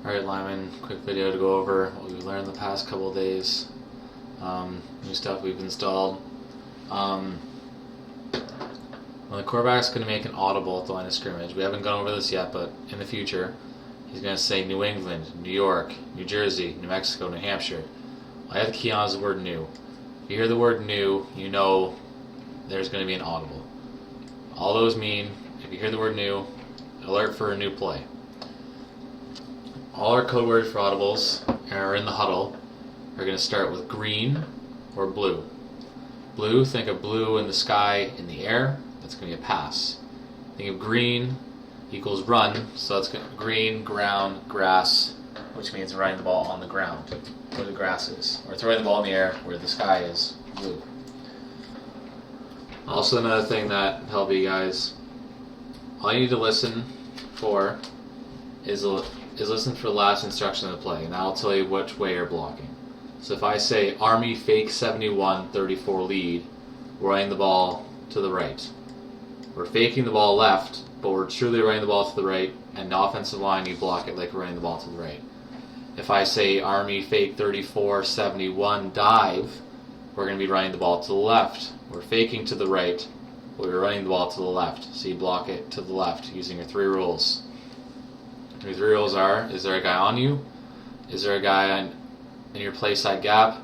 Alright, Lyman, quick video to go over what we've learned the past couple of days. New stuff we've installed. When the quarterback's going to make an audible at the line of scrimmage, we haven't gone over this yet, but in the future, he's going to say New England, New York, New Jersey, New Mexico, New Hampshire. All you have to key on is the word new. If you hear the word new, you know there's going to be an audible. All those mean, if you hear the word new, alert for a new play. All our code words for audibles are in the huddle are going to start with green or blue. Blue, think of blue in the sky in the air. That's going to be a pass. Think of green equals run, so that's green, ground, grass, which means running the ball on the ground where the grass is, or throwing the ball in the air where the sky is, blue. Also, another thing that help you guys, all you need to listen for is listen for the last instruction of the play, and that'll tell you which way you're blocking. So if I say Army fake 71-34 lead, we're running the ball to the right. We're faking the ball left, but we're truly running the ball to the right, and the offensive line, you block it like we're running the ball to the right. If I say Army fake 34-71 dive, we're going to be running the ball to the left. We're faking to the right, but we're running the ball to the left. So you block it to the left using your three rules. Your three rules are: is there a guy on you? Is there a guy in your play side gap?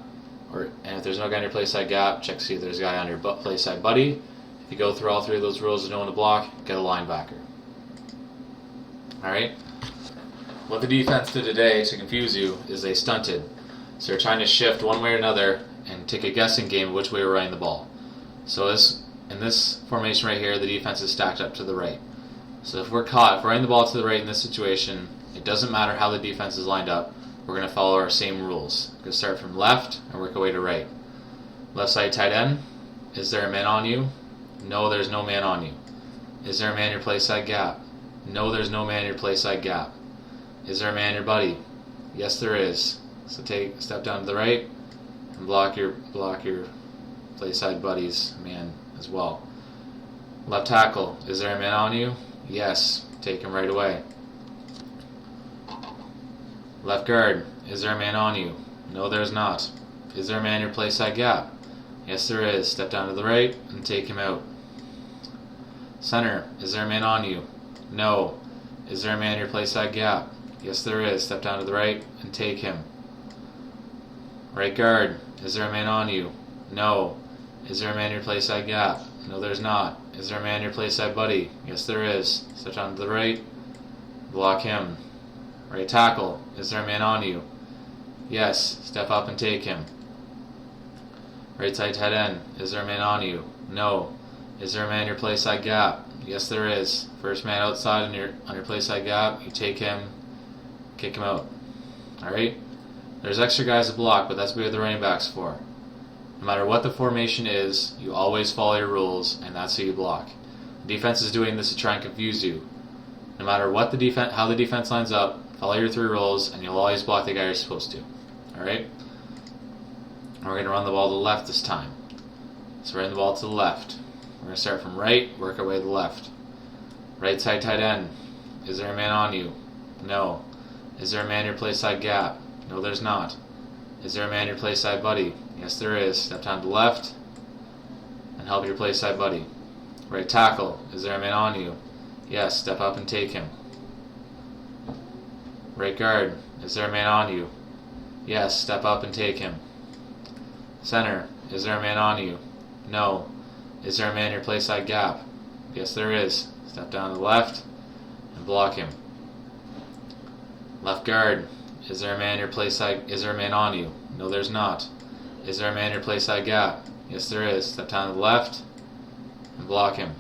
And if there's no guy in your play side gap, check to see if there's a guy on your play side buddy. If you go through all three of those rules, there's no one to block, get a linebacker. Alright? What the defense did today to confuse you is they stunted. So they're trying to shift one way or another and take a guessing game of which way we're running the ball. So in this formation right here, the defense is stacked up to the right. So if we're running the ball to the right in this situation, it doesn't matter how the defense is lined up, we're going to follow our same rules. We're going to start from left and work our way to right. Left side tight end, is there a man on you? No, there's no man on you. Is there a man in your play side gap? No, there's no man in your play side gap. Is there a man in your buddy? Yes, there is. So take a step down to the right and block your play side buddy's man as well. Left tackle, is there a man on you? Yes, take him right away. Left guard, is there a man on you? No, there's not. Is there a man in your play side gap? Yes, there is. Step down to the right and take him out. Center, is there a man on you? No. Is there a man in your play side gap? Yes, there is. Step down to the right and take him. Right guard, is there a man on you? No. Is there a man in your play side gap? No, there's not. Is there a man in your play side buddy? Yes, there is. Step down to the right, block him. Right tackle, is there a man on you? Yes, step up and take him. Right side tight end, is there a man on you? No. Is there a man in your play side gap? Yes, there is. First man outside on your play side gap, you take him, kick him out. Alright? There's extra guys to block, but that's what we have the running backs for. No matter what the formation is, you always follow your rules, and that's who you block. The defense is doing this to try and confuse you. No matter what how the defense lines up, follow your three rules, and you'll always block the guy you're supposed to. Alright? We're going to run the ball to the left this time. So we're running the ball to the left. We're going to start from right, work our way to the left. Right side tight end. Is there a man on you? No. Is there a man in your play side gap? No, there's not. Is there a man in your play side buddy? Yes, there is. Step down to the left and help your play side buddy. Right tackle. Is there a man on you? Yes, step up and take him. Right guard. Is there a man on you? Yes, step up and take him. Center. Is there a man on you? No. Is there a man in your play side gap? Yes, there is. Step down to the left and block him. Left guard. Is there a man in your play side? Is there a man on you? No, there's not. Is there a man in your play side gap? Yes, there is. Step down to the left and block him.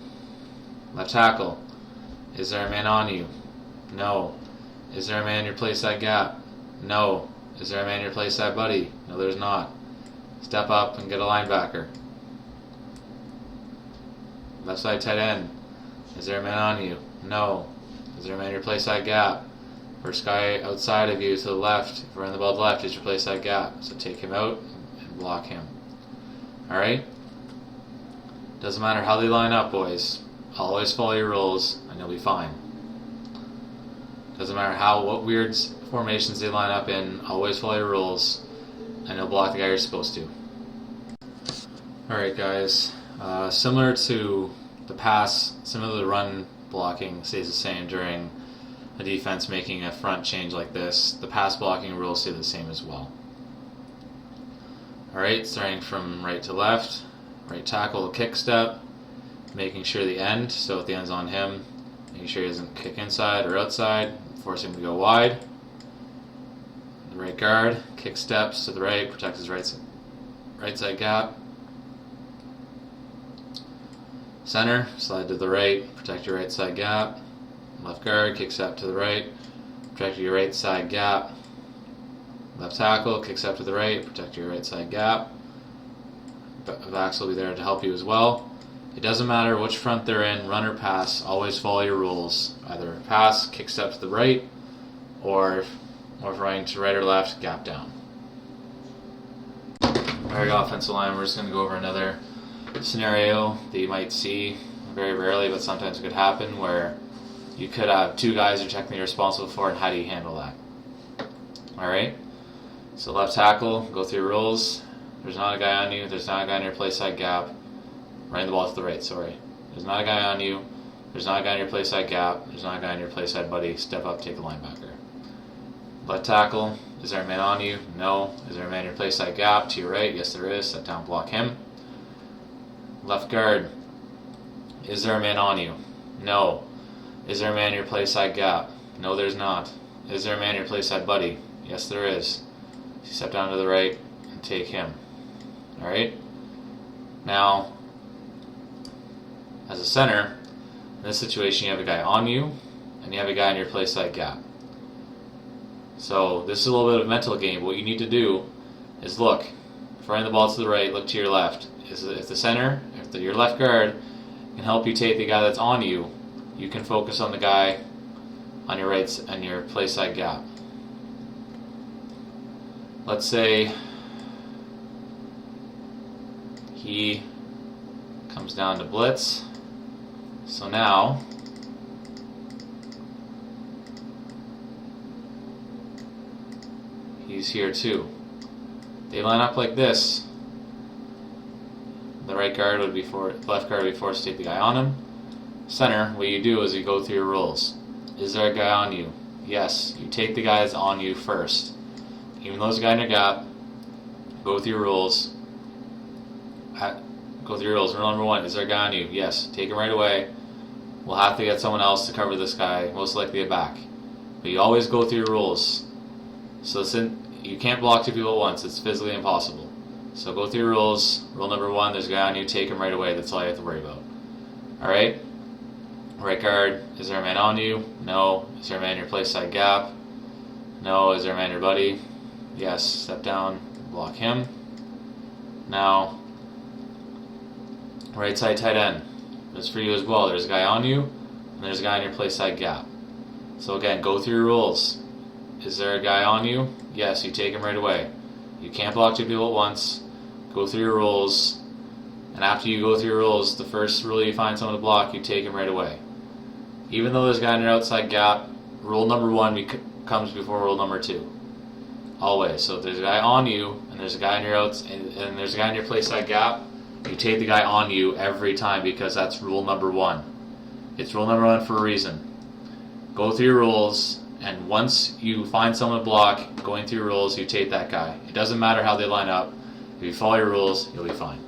Left tackle. Is there a man on you? No. Is there a man in your play side gap? No. Is there a man in your play side buddy? No, there's not. Step up and get a linebacker. Left side tight end. Is there a man on you? No. Is there a man in your play side gap? First guy outside of you to the left, if we're in the ball to the left, is your play side gap. So take him out and block him. Alright? Doesn't matter how they line up, boys. Always follow your rules and you'll be fine. Doesn't matter what weird formations they line up in, always follow your rules, and you'll block the guy you're supposed to. Alright guys, similar to the pass, similar to the run, blocking stays the same during a defense making a front change like this. The pass blocking rules stay the same as well. Alright, starting from right to left, right tackle, kick step, making sure the end, so if the end's on him, making sure he doesn't kick inside or outside, forcing him to go wide. The right guard, kick steps to the right, protect his right side gap. Center, slide to the right, protect your right side gap. Left guard, kick step to the right, protect your right side gap. Left tackle, kick step to the right, protect your right side gap. Backs will be there to help you as well. It doesn't matter which front they're in, run or pass, always follow your rules. Either pass, kick step to the right, or if running to right or left, gap down. Alright, offensive line, we're just going to go over another scenario that you might see very rarely, but sometimes it could happen, where you could have two guys you're technically responsible for, and how do you handle that? Alright, so left tackle, go through your rules. There's not a guy on you, there's not a guy in your play side gap. Running the ball to the right, sorry. There's not a guy on you, there's not a guy in your play side gap, there's not a guy in your play side buddy. Step up, take the linebacker. Left tackle, is there a man on you? No. Is there a man in your play side gap? To your right? Yes, there is. Step down, block him. Left guard, is there a man on you? No. Is there a man in your play side gap? No, there's not. Is there a man in your play side buddy? Yes, there is. So step down to the right and take him. Alright? Now, as a center, in this situation you have a guy on you, and you have a guy in your play side gap. So this is a little bit of a mental game. What you need to do is look, if running the ball to the right, look to your left. If the center, your left guard can help you take the guy that's on you, you can focus on the guy on your right and your play side gap. Let's say he comes down to blitz. So now he's here too. They line up like this. The right guard would be left guard would be forced to take the guy on him. Center, what you do is you go through your rules. Is there a guy on you? Yes. You take the guy that's on you first. Even though there's a guy in your gap, go through your rules. Go through your rules. Rule number 1, is there a guy on you? Yes. Take him right away. We'll have to get someone else to cover this guy, most likely a back. But you always go through your rules. So you can't block two people at once. It's physically impossible. So go through your rules. Rule number 1, there's a guy on you. Take him right away. That's all you have to worry about. Alright? Right guard, is there a man on you? No. Is there a man in your play side gap? No. Is there a man in your buddy? Yes. Step down, block him. Now, right side tight end. That's for you as well. There's a guy on you, and there's a guy in your play side gap. So again, go through your rules. Is there a guy on you? Yes, you take him right away. You can't block two people at once. Go through your rules, and after you go through your rules, the first rule you find someone to block, you take him right away. Even though there's a guy in your outside gap, rule number 1 comes before rule number 2. Always. So if there's a guy on you, and there's a guy in your and there's a guy in your play side gap, you take the guy on you every time, because that's rule number 1. It's rule number 1 for a reason. Go through your rules, and once you find someone to block, going through your rules, you take that guy. It doesn't matter how they line up. If you follow your rules, you'll be fine.